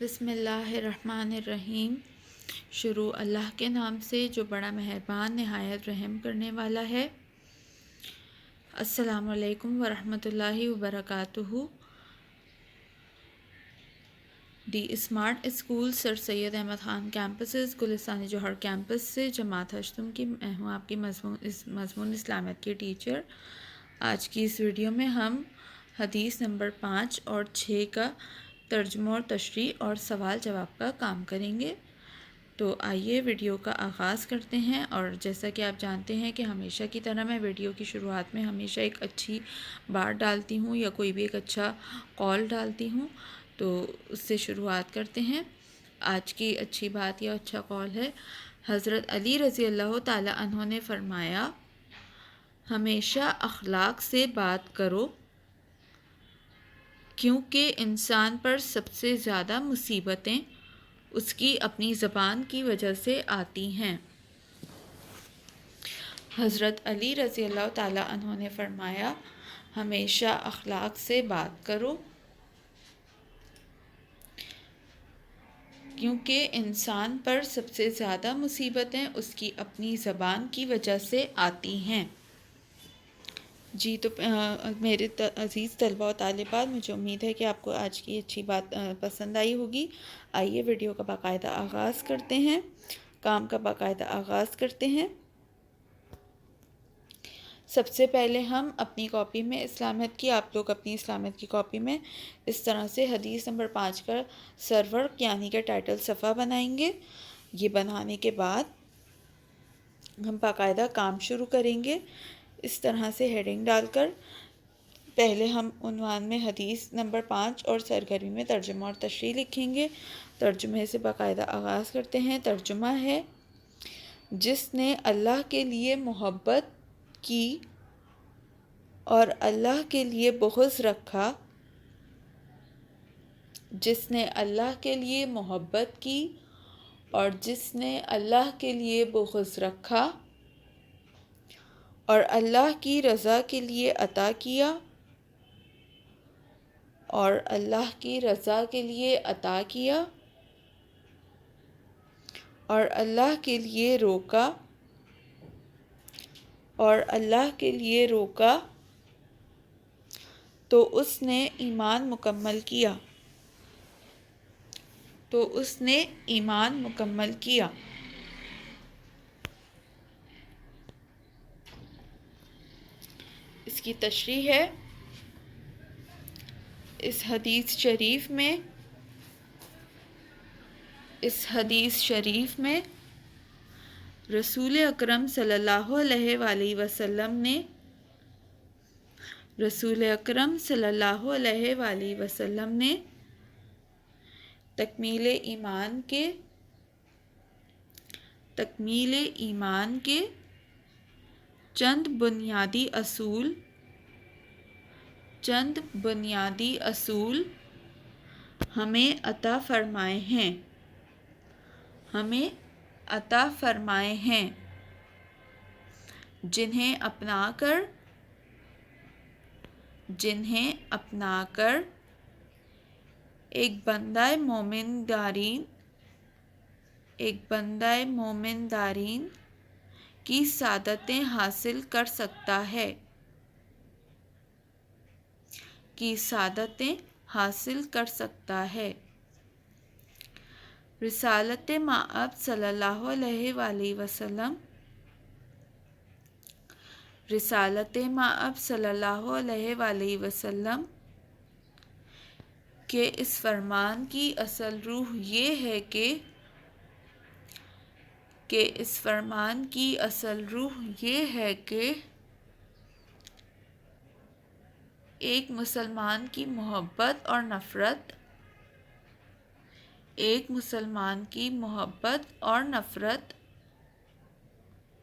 بسم اللہ الرحمن الرحیم۔ شروع اللہ کے نام سے جو بڑا مہربان نہایت رحم کرنے والا ہے۔ السلام علیکم ورحمۃ اللہ وبرکاتہ۔ دی اسمارٹ اسکول سر سید احمد خان کیمپسز گلستان جوہر کیمپس سے جماعت ہشتم کی میں ہوں آپ کی مضمون اسلامیت کی ٹیچر۔ آج کی اس ویڈیو میں ہم حدیث نمبر 5 اور 6 کا ترجمہ اور تشریح اور سوال جواب کا کام کریں گے۔ تو آئیے ویڈیو کا آغاز کرتے ہیں، اور جیسا کہ آپ جانتے ہیں کہ ہمیشہ کی طرح میں ویڈیو کی شروعات میں ہمیشہ ایک اچھی بات ڈالتی ہوں یا کوئی بھی ایک اچھا قول ڈالتی ہوں، تو اس سے شروعات کرتے ہیں۔ آج کی اچھی بات یا اچھا قول ہے، حضرت علی رضی اللہ تعالی عنہ نے فرمایا، ہمیشہ اخلاق سے بات کرو کیونکہ انسان پر سب سے زیادہ مصیبتیں اس کی اپنی زبان کی وجہ سے آتی ہیں۔ حضرت علی رضی اللہ تعالی عنہ نے فرمایا، ہمیشہ اخلاق سے بات کرو کیونکہ انسان پر سب سے زیادہ مصیبتیں اس کی اپنی زبان کی وجہ سے آتی ہیں۔ جی تو میرے عزیز طلبہ و طالبات، مجھے امید ہے کہ آپ کو آج کی اچھی بات پسند آئی ہوگی۔ آئیے ویڈیو کا باقاعدہ آغاز کرتے ہیں، کام کا باقاعدہ آغاز کرتے ہیں۔ سب سے پہلے ہم اپنی کاپی میں اسلامیت کی، آپ لوگ اپنی اسلامیت کی کاپی میں اس طرح سے حدیث نمبر 5 کا سرور یعنی کہ ٹائٹل صفحہ بنائیں گے۔ یہ بنانے کے بعد ہم باقاعدہ کام شروع کریں گے، اس طرح سے ہیڈنگ ڈال کر۔ پہلے ہم عنوان میں حدیث نمبر 5 اور سرگرمی میں ترجمہ اور تشریح لکھیں گے۔ ترجمے سے باقاعدہ آغاز کرتے ہیں۔ ترجمہ ہے، جس نے اللہ کے لیے محبت کی اور اللہ کے لیے بغض رکھا، جس نے اللہ کے لیے محبت کی اور جس نے اللہ کے لیے بغض رکھا اور اللہ کی رضا کے لیے عطا کیا اور اللہ کی رضا کے لیے عطا کیا اور اللہ کے لیے روکا اور اللہ کے لیے روکا، تو اس نے ایمان مکمل کیا، تو اس نے ایمان مکمل کیا۔ اس کی تشریح ہے، اس حدیث شریف میں رسول اکرم صلی اللہ علیہ وآلہ وسلم نے تکمیل ایمان کے چند بنیادی اصول ہمیں عطا فرمائے ہیں، جنہیں اپنا کر ایک بندہ مومن دارین کی سعادتیں حاصل کر سکتا ہے۔ رسالت مآب صلی اللہ علیہ وآلہ وسلم کہ اس فرمان کی اصل روح یہ ہے کہ ایک مسلمان کی محبت اور نفرت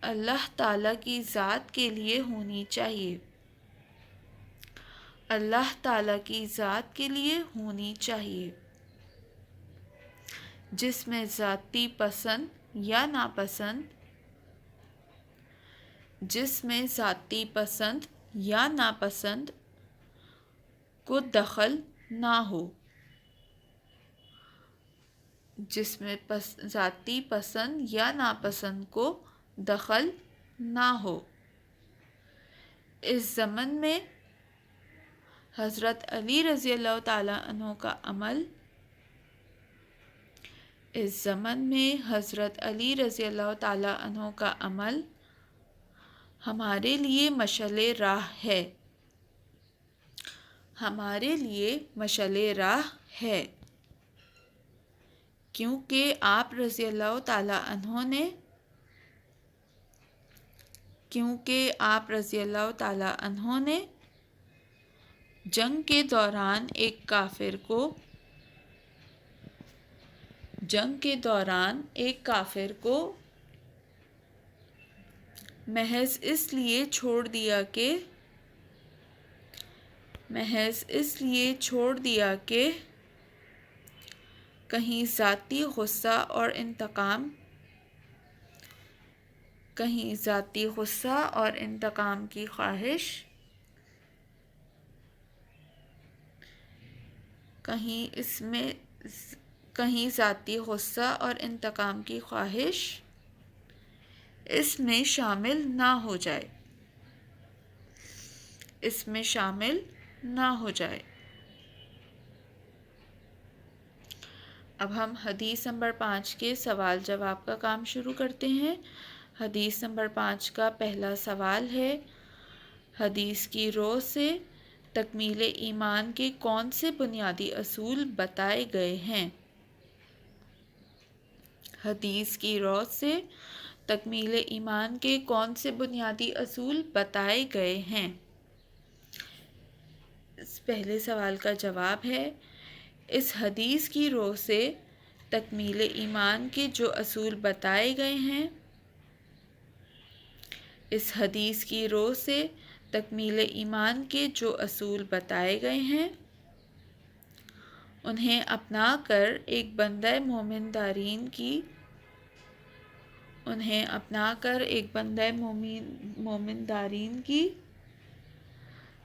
اللہ تعالیٰ کی ذات کے لیے ہونی چاہیے، جس میں ذاتی پسند یا ناپسند کو دخل نہ ہو، جس میں ذاتی پسند یا ناپسند کو دخل نہ ہو۔ اس ضمن میں حضرت علی رضی اللہ تعالیٰ عنہ کا عمل حضرت علی رضی اللہ تعالیٰ عنہ کا عمل ہمارے لیے مشعل راہ ہے، ہمارے لیے مشعل راہ ہے، کیونکہ آپ رضی اللہ تعالیٰ عنہ نے جنگ کے دوران ایک کافر کو محض اس لیے چھوڑ دیا کہ کہیں ذاتی غصہ اور انتقام کی خواہش اس میں شامل نہ ہو جائے۔ اب ہم حدیث نمبر 5 کے سوال جواب کا کام شروع کرتے ہیں۔ حدیث نمبر 5 کا پہلا سوال ہے، حدیث کی رو سے تکمیل ایمان کے کون سے بنیادی اصول بتائے گئے ہیں؟ حدیث کی رو سے تکمیل ایمان کے کون سے بنیادی اصول بتائے گئے ہیں؟ اس پہلے سوال کا جواب ہے، اس حدیث کی رو سے تکمیل ایمان کے جو اصول بتائے گئے ہیں، اس حدیث کی رو سے تکمیل ایمان کے جو اصول بتائے گئے ہیں انہیں اپنا کر ایک بندہ مومن دارین کی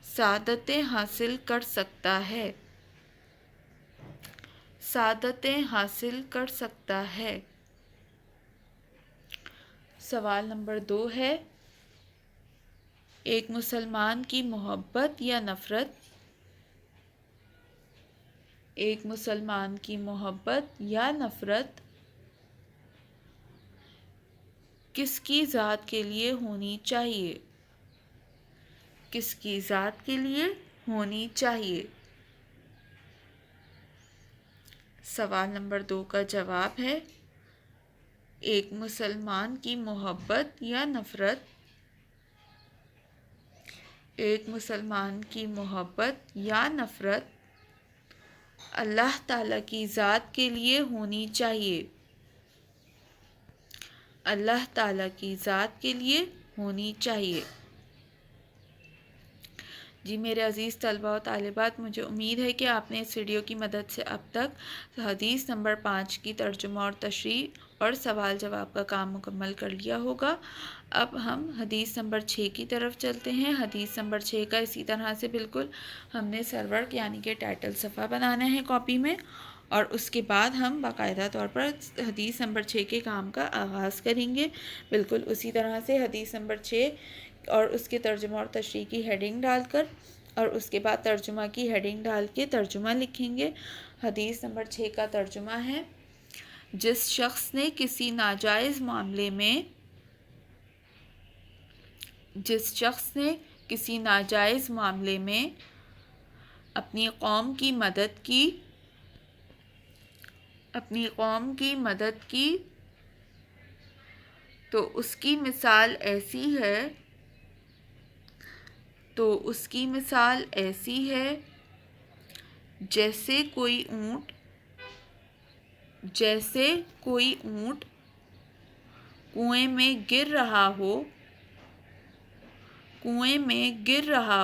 سعادتیں حاصل کر سکتا ہے۔ سوال نمبر 2 ہے، ایک مسلمان کی محبت یا نفرت کس کی ذات کے لیے ہونی چاہیے؟ سوال نمبر 2 کا جواب ہے، ایک مسلمان کی محبت یا نفرت اللہ تعالیٰ کی ذات کے لیے ہونی چاہیے، اللہ تعالیٰ کی ذات کے لیے ہونی چاہیے۔ جی میرے عزیز طلباء و طالبات، مجھے امید ہے کہ آپ نے اس ویڈیو کی مدد سے اب تک حدیث نمبر 5 کی ترجمہ اور تشریح اور سوال جواب کا کام مکمل کر لیا ہوگا۔ اب ہم حدیث نمبر 6 کی طرف چلتے ہیں۔ حدیث نمبر 6 کا اسی طرح سے بالکل ہم نے سرورق یعنی کہ ٹائٹل صفحہ بنانا ہے کاپی میں، اور اس کے بعد ہم باقاعدہ طور پر حدیث نمبر 6 کے کام کا آغاز کریں گے۔ بالکل اسی طرح سے حدیث نمبر 6 اور اس کے ترجمہ اور تشریح کی ہیڈنگ ڈال کر اور اس کے بعد ترجمہ کی ہیڈنگ ڈال کے ترجمہ لکھیں گے۔ حدیث نمبر 6 کا ترجمہ ہے، جس شخص نے کسی ناجائز معاملے میں اپنی قوم کی مدد کی تو اس کی مثال ایسی ہے جیسے کوئی اونٹ کنویں میں گر رہا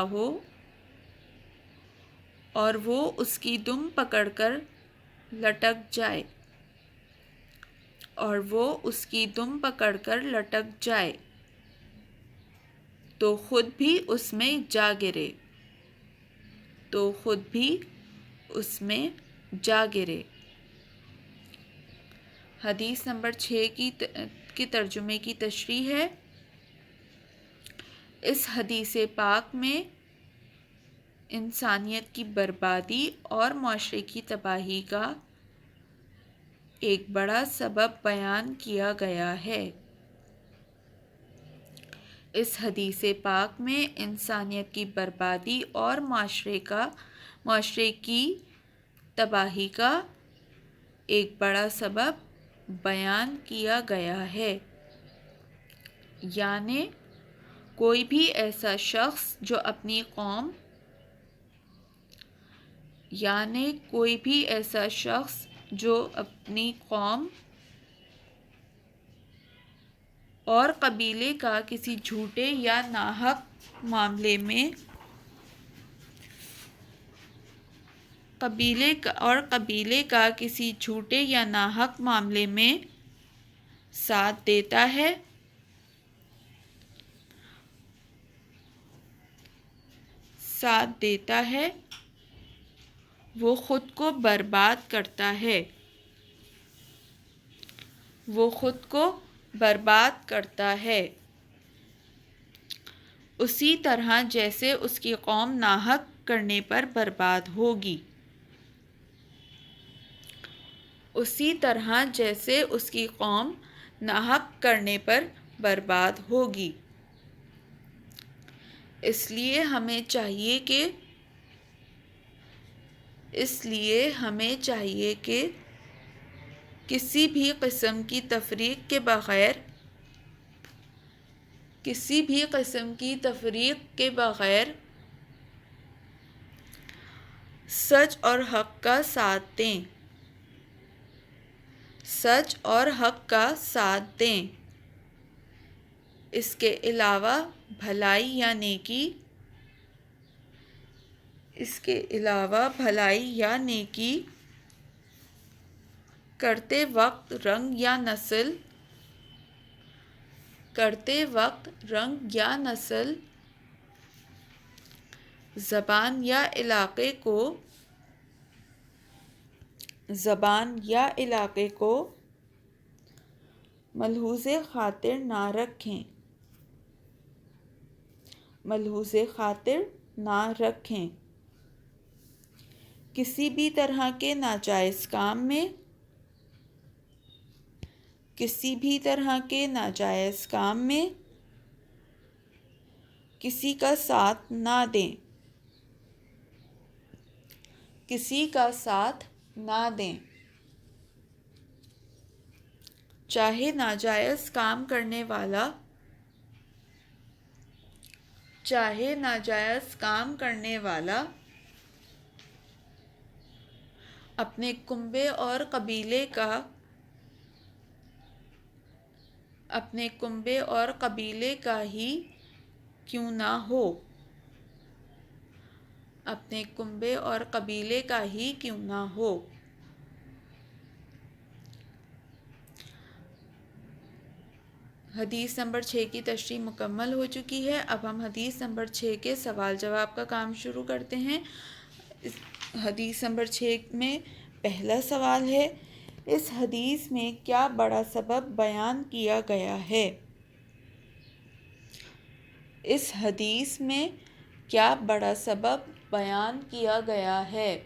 ہو اور وہ اس کی دم پکڑ کر لٹک جائے تو خود بھی اس میں جا گرے۔ حدیث نمبر 6 کی ترجمے کی تشریح ہے۔ اس حدیث پاک میں انسانیت کی بربادی اور معاشرے کی تباہی کا ایک بڑا سبب بیان کیا گیا ہے۔ اس حدیث پاک میں انسانیت کی بربادی اور معاشرے کی تباہی کا ایک بڑا سبب بیان کیا گیا ہے، یعنی کوئی بھی ایسا شخص جو اپنی قوم اور قبیلے کا کسی جھوٹے یا ناحق معاملے میں ساتھ دیتا ہے وہ خود کو برباد کرتا ہے، اسی طرح جیسے اس کی قوم ناحق کرنے پر برباد ہوگی۔ اس لیے ہمیں چاہیے کہ کسی بھی قسم کی تفریق کے بغیر سچ اور حق کا ساتھ دیں۔ اس کے علاوہ بھلائی یا نیکی کرتے وقت رنگ یا نسل، زبان یا علاقے کو ملحوظ خاطر نہ رکھیں۔ کسی بھی طرح کے ناجائز کام میں کسی کا ساتھ نہ دیں، چاہے ناجائز کام کرنے والا اپنے کنبے اور قبیلے کا ہی کیوں نہ ہو۔ حدیث نمبر 6 کی تشریح مکمل ہو چکی ہے۔ اب ہم حدیث نمبر 6 کے سوال جواب کا کام شروع کرتے ہیں۔ حدیث نمبر 6 میں پہلا سوال ہے، اس حدیث میں کیا بڑا سبب بیان کیا گیا ہے؟ اس حدیث میں کیا بڑا سبب بیان کیا گیا ہے؟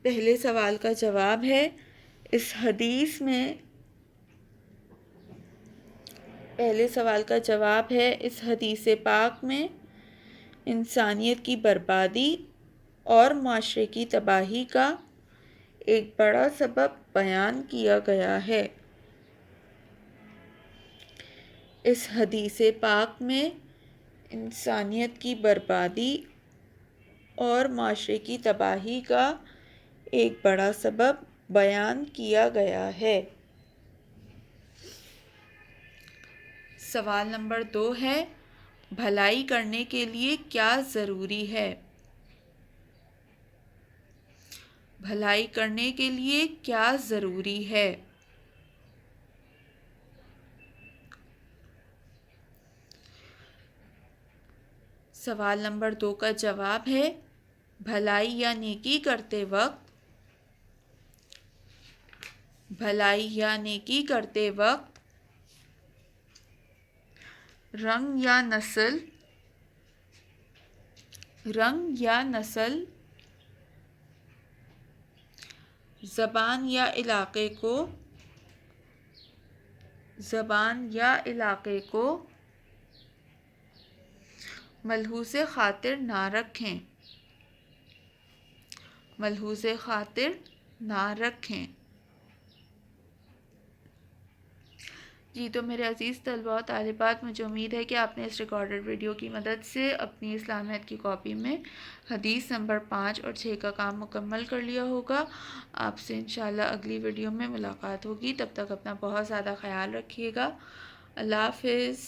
پہلے سوال کا جواب ہے، اس حدیث پاک میں انسانیت کی بربادی اور معاشرے کی تباہی کا ایک بڑا سبب بیان کیا گیا ہے۔ اس حدیث پاک میں انسانیت کی بربادی اور معاشرے کی تباہی کا ایک بڑا سبب بیان کیا گیا ہے۔ سوال نمبر 2 ہے، بھلائی کرنے کے لیے کیا ضروری ہے؟ بھلائی کرنے کے لیے کیا ضروری ہے؟ سوال نمبر 2 کا جواب ہے، بھلائی یا نیکی کرتے وقت بھلائی یا نیکی کرتے وقت رنگ یا نسل زبان یا علاقے کو ملحوظ خاطر نہ رکھیں. جی تو میرے عزیز طلباء و طالبات، مجھے امید ہے کہ آپ نے اس ریکارڈڈ ویڈیو کی مدد سے اپنی اسلامیات کی کاپی میں حدیث نمبر 5 اور 6 کا کام مکمل کر لیا ہوگا. آپ سے انشاءاللہ اگلی ویڈیو میں ملاقات ہوگی. تب تک اپنا بہت زیادہ خیال رکھیے گا. اللہ حافظ.